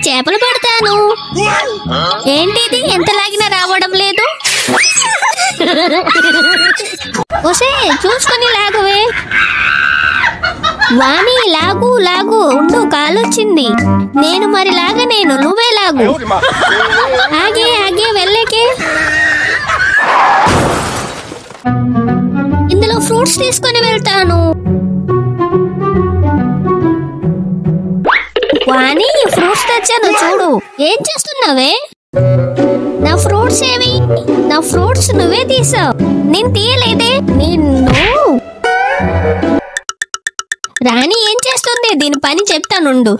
చేపలు పడతాను. ఏంటిది ఎంత లాగినా రావడం లేదు? ఒసే చూసుకొని లాగవే. వాణి లాగు లాగు. ఉండు కాలొచ్చింది. నేను మరి లాగనేను, నువ్వే లాగు. ఆగే ఆగే వెళ్ళకే. ఇందులో ఫ్రూట్స్ తీసుకొని వెళ్తాను. వాణి ఫ్రూట్స్ తెచ్చాను చూడు. ఏం చేస్తున్నావే? నా ఫ్రూట్స్ ఏవి? నా ఫ్రూట్స్ నువ్వే తీసావు, నేను తీయలేదే. నిన్ను రాణి ఏం చేస్తుంది? దీని పని చెప్తానుండు.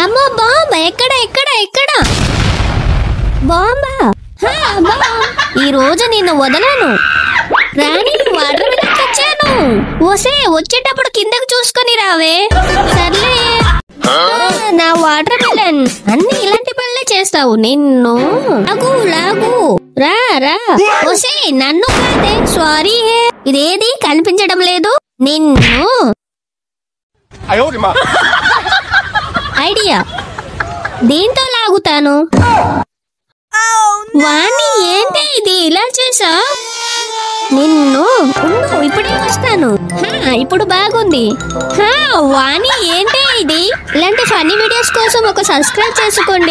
అమ్మో బాంబ! ఎక్కడ ఎక్కడ ఎక్కడ బాంబా? ఈ రోజు నిన్ను వదలను. రాణి వాటర్ మిలన్ తెచ్చాను. ఓసే వచ్చేటప్పుడు కిందకు చూసుకొని రావే. సర్లే. నా వాటర్ మిలన్. అన్ని ఇలాంటి పనులే చేస్తావు. నిన్ను లాగు లాగు. రా రా. ఓసే నన్ను కాదే, సారీ. ఇదేది కనిపించడం లేదు. నిన్ను ఐడియా, దీంతో లాగుతాను. వాణి ఏంటి ఇది ఇలా చేసా? నిన్ను ఉండు, ఇప్పుడే వస్తాను. ఇప్పుడు బాగుంది. వాణి ఏంటి ఇది? ఇలాంటి ఫన్నీ వీడియోస్ కోసం ఒక సబ్స్క్రైబ్ చేసుకోండి.